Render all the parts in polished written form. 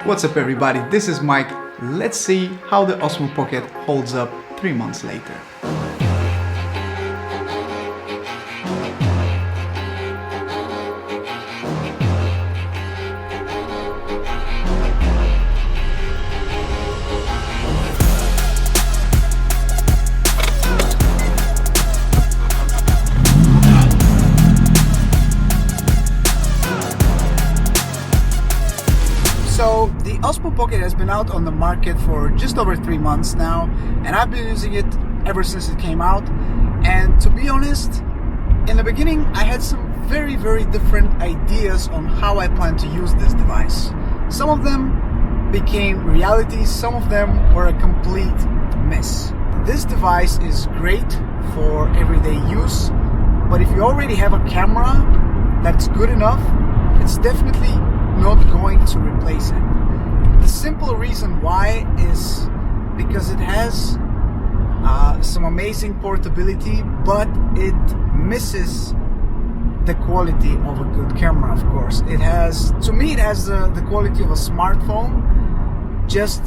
What's up everybody, this is Mike. Let's see how the Osmo Pocket holds up 3 months later. So the Osmo Pocket has been out on the market for just over 3 months now, and I've been using it ever since it came out. And to be honest, in the beginning I had some very different ideas on how I plan to use this device. Some of them became reality, some of them were a complete mess. This device is great for everyday use, but if you already have a camera that's good enough, it's definitely not going to replace it. The simple reason why is because it has some amazing portability, but it misses the quality of a good camera, of course. It has, to me, it has the quality of a smartphone, just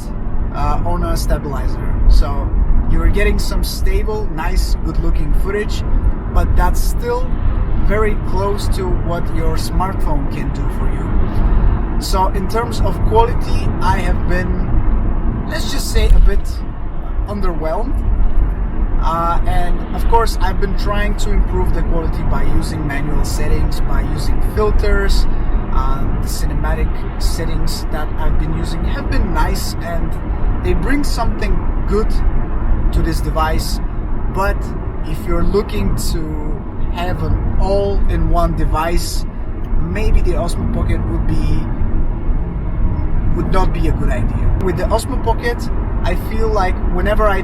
on a stabilizer. So you're getting some stable, nice, good-looking footage, but that's still very close to what your smartphone can do for you. So in terms of quality, I have been, let's just say, a bit underwhelmed. And of course, I've been trying to improve the quality by using manual settings, by using filters. The cinematic settings that I've been using have been nice and they bring something good to this device. But if you're looking to have an all-in-one device, maybe the Osmo Pocket would not be a good idea. With the Osmo Pocket, I feel like whenever I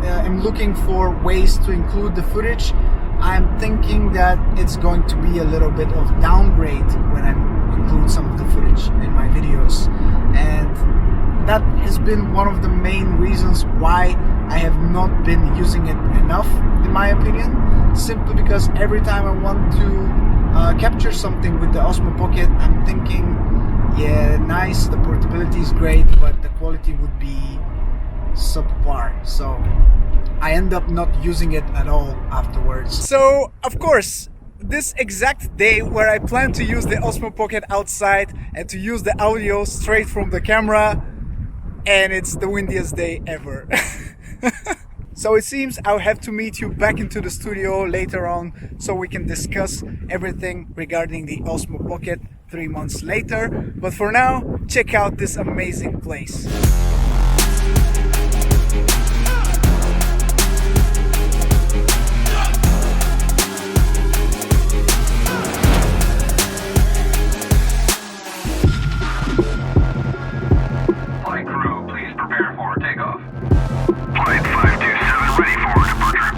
am looking for ways to include the footage, I'm thinking that it's going to be a little bit of downgrade when I include some of the footage in my videos. And that has been one of the main reasons why I have not been using it enough, in my opinion. Simply because every time I want to capture something with the Osmo Pocket, I'm thinking, yeah, nice, the portability is great, but the quality would be subpar. So I end up not using it at all afterwards. So, of course, this exact day where I plan to use the Osmo Pocket outside and to use the audio straight from the camera, and it's the windiest day ever. So it seems I'll have to meet you back into the studio later on so we can discuss everything regarding the Osmo Pocket 3 months later. But for now, check out this amazing place. Flight crew, please prepare for takeoff. Flight 527 ready for departure.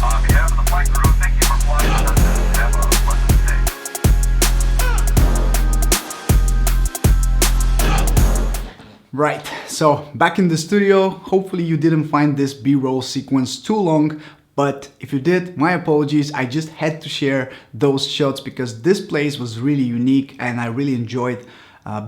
On behalf of the flight crew, thank you for flying with us and have a pleasant stay. Right, so back in the studio. Hopefully you didn't find this B-roll sequence too long, but if you did, my apologies. I just had to share those shots because this place was really unique and I really enjoyed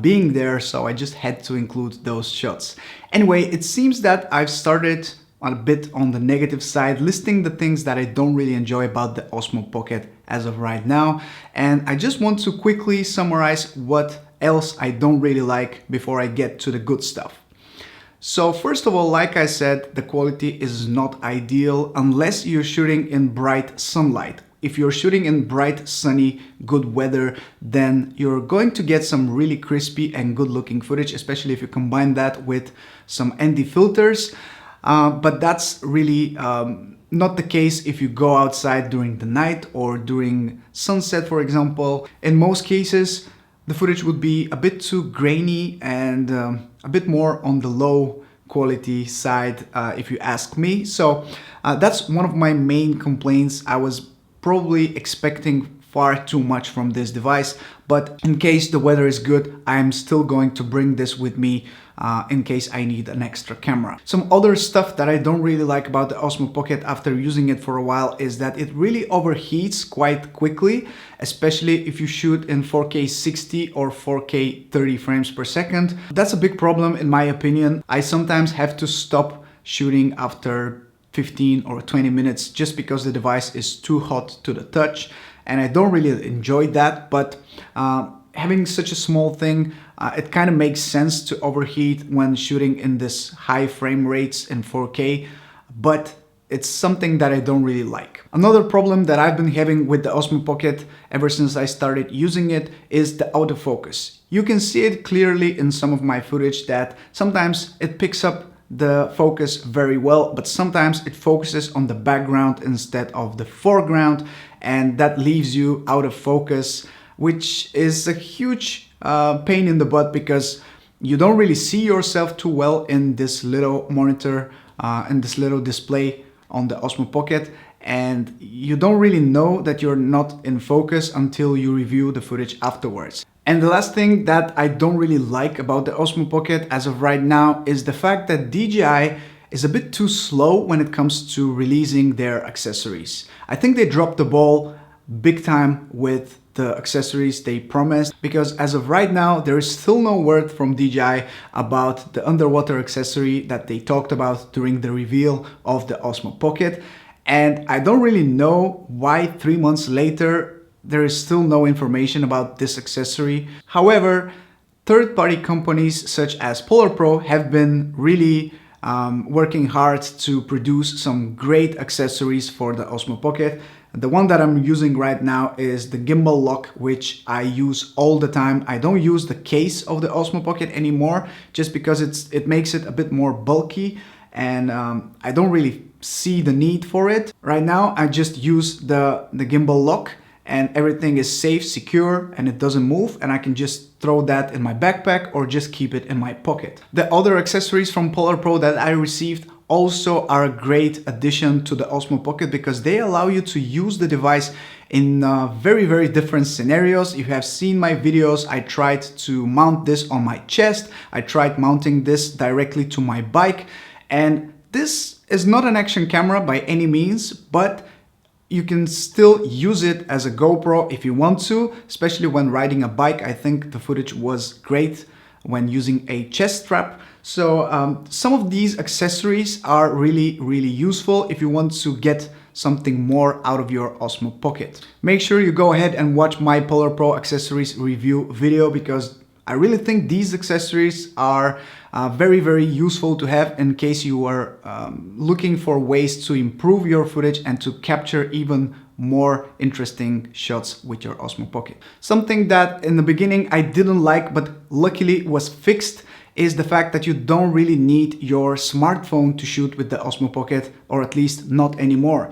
being there, so I just had to include those shots. Anyway, it seems that I've started a bit on the negative side, listing the things that I don't really enjoy about the Osmo Pocket as of right now, and I just want to quickly summarize what else I don't really like before I get to the good stuff. So first of all, like I said, the quality is not ideal unless you're shooting in bright sunlight. If you're shooting in bright, sunny, good weather, then you're going to get some really crispy and good looking footage, especially if you combine that with some ND filters. But that's really not the case if you go outside during the night or during sunset, for example. In most cases, the footage would be a bit too grainy and a bit more on the low quality side, if you ask me. So that's one of my main complaints. I was probably expecting far too much from this device, but in case the weather is good, I'm still going to bring this with me in case I need an extra camera. Some other stuff that I don't really like about the Osmo Pocket after using it for a while is that it really overheats quite quickly, especially if you shoot in 4K 60 or 4K 30 frames per second. That's a big problem in my opinion. I sometimes have to stop shooting after 15 or 20 minutes just because the device is too hot to the touch, and I don't really enjoy that, but having such a small thing, it kind of makes sense to overheat when shooting in this high frame rates in 4K, but it's something that I don't really like. Another problem that I've been having with the Osmo Pocket ever since I started using it is the autofocus. You can see it clearly in some of my footage that sometimes it picks up the focus very well, but sometimes it focuses on the background instead of the foreground, and that leaves you out of focus, which is a huge pain in the butt because you don't really see yourself too well in this little monitor, in this little display on the Osmo Pocket, and you don't really know that you're not in focus until you review the footage afterwards. And the last thing that I don't really like about the Osmo Pocket as of right now is the fact that DJI is a bit too slow when it comes to releasing their accessories. I think they dropped the ball big time with the accessories they promised, because as of right now there is still no word from DJI about the underwater accessory that they talked about during the reveal of the Osmo Pocket, and I don't really know why 3 months later there is still no information about this accessory. However, third-party companies such as Polar Pro have been really working hard to produce some great accessories for the Osmo Pocket. The one that I'm using right now is the gimbal lock, which I use all the time. I don't use the case of the Osmo Pocket anymore just because it makes it a bit more bulky, and I don't really see the need for it. Right now I just use the gimbal lock, and everything is safe, secure, and it doesn't move, and I can just throw that in my backpack or just keep it in my pocket. The other accessories from Polar Pro that I received also are a great addition to the Osmo Pocket because they allow you to use the device in very different scenarios. If you have seen my videos, I tried to mount this on my chest, I tried mounting this directly to my bike, and this is not an action camera by any means, but you can still use it as a GoPro if you want to, especially when riding a bike. I think the footage was great when using a chest strap. So some of these accessories are really useful if you want to get something more out of your Osmo Pocket. Make sure you go ahead and watch my Polar Pro accessories review video because I really think these accessories are very useful to have in case you are looking for ways to improve your footage and to capture even more interesting shots with your Osmo Pocket. Something that in the beginning I didn't like but luckily was fixed is the fact that you don't really need your smartphone to shoot with the Osmo Pocket, or at least not anymore.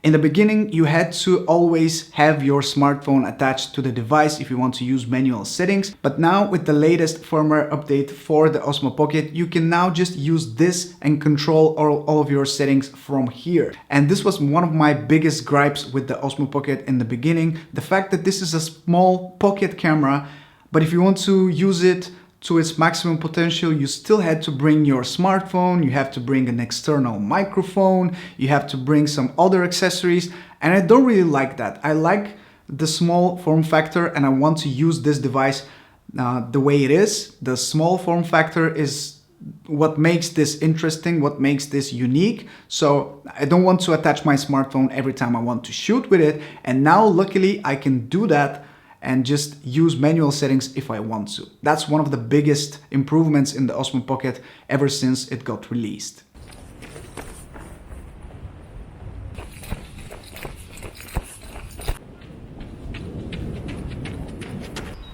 In the beginning, you had to always have your smartphone attached to the device if you want to use manual settings. But now with the latest firmware update for the Osmo Pocket, you can now just use this and control all of your settings from here. And this was one of my biggest gripes with the Osmo Pocket in the beginning. The fact that this is a small pocket camera, but if you want to use it to its maximum potential, you still had to bring your smartphone, you have to bring an external microphone, you have to bring some other accessories, and I don't really like that. I like the small form factor and I want to use this device the way it is. The small form factor is what makes this interesting, what makes this unique. So I don't want to attach my smartphone every time I want to shoot with it, and now luckily I can do that and just use manual settings if I want to. That's one of the biggest improvements in the Osmo Pocket ever since it got released.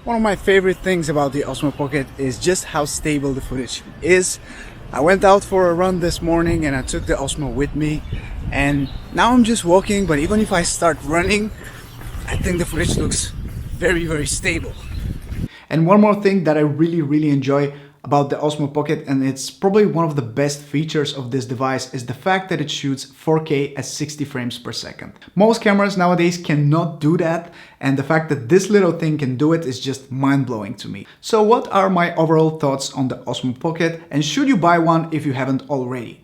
One of my favorite things about the Osmo Pocket is just how stable the footage is. I went out for a run this morning and I took the Osmo with me, and now I'm just walking, but even if I start running, I think the footage looks very stable. And one more thing that I really enjoy about the Osmo Pocket, and it's probably one of the best features of this device, is the fact that it shoots 4K at 60 frames per second. Most cameras nowadays cannot do that, and the fact that this little thing can do it is just mind-blowing to me. So what are my overall thoughts on the Osmo Pocket, and should you buy one if you haven't already?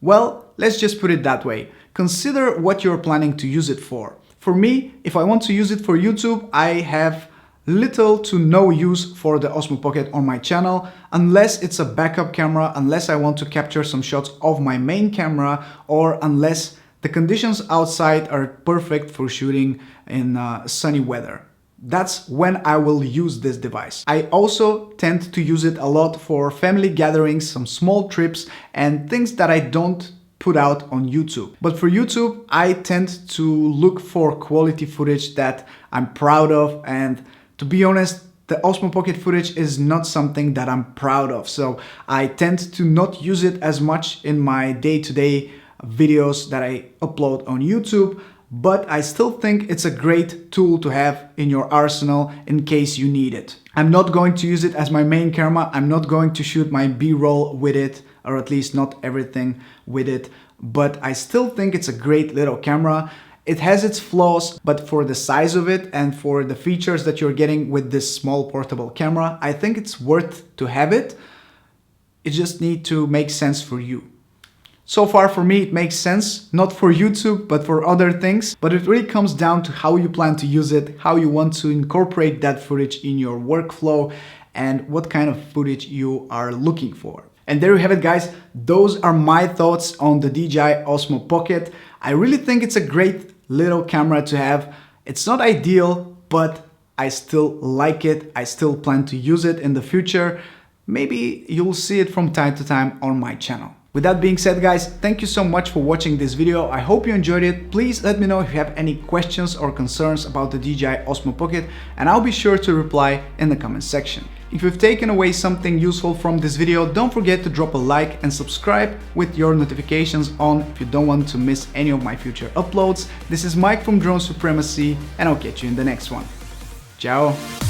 Well, let's just put it that way. Consider what you're planning to use it for. For me, if I want to use it for YouTube, I have little to no use for the Osmo Pocket on my channel, unless it's a backup camera, unless I want to capture some shots of my main camera, or unless the conditions outside are perfect for shooting in sunny weather. That's when I will use this device. I also tend to use it a lot for family gatherings, some small trips, and things that I don't put out on YouTube. But for YouTube, I tend to look for quality footage that I'm proud of, and to be honest, the Osmo Pocket footage is not something that I'm proud of. So I tend to not use it as much in my day-to-day videos that I upload on YouTube, but I still think it's a great tool to have in your arsenal in case you need it. I'm not going to use it as my main camera. I'm not going to shoot my B-roll with it, or at least not everything with it, but I still think it's a great little camera. It has its flaws, but for the size of it and for the features that you're getting with this small portable camera, I think it's worth to have it. It just needs to make sense for you. So far for me, it makes sense, not for YouTube, but for other things. But it really comes down to how you plan to use it, how you want to incorporate that footage in your workflow, and what kind of footage you are looking for. And there you have it, guys. Those are my thoughts on the DJI Osmo Pocket. I really think it's a great little camera to have. It's not ideal, but I still like it. I still plan to use it in the future. Maybe you'll see it from time to time on my channel. With that being said, guys, thank you so much for watching this video. I hope you enjoyed it. Please let me know if you have any questions or concerns about the DJI Osmo Pocket, and I'll be sure to reply in the comment section. If you've taken away something useful from this video, don't forget to drop a like and subscribe with your notifications on if you don't want to miss any of my future uploads. This is Mike from Drone Supremacy, and I'll catch you in the next one. Ciao!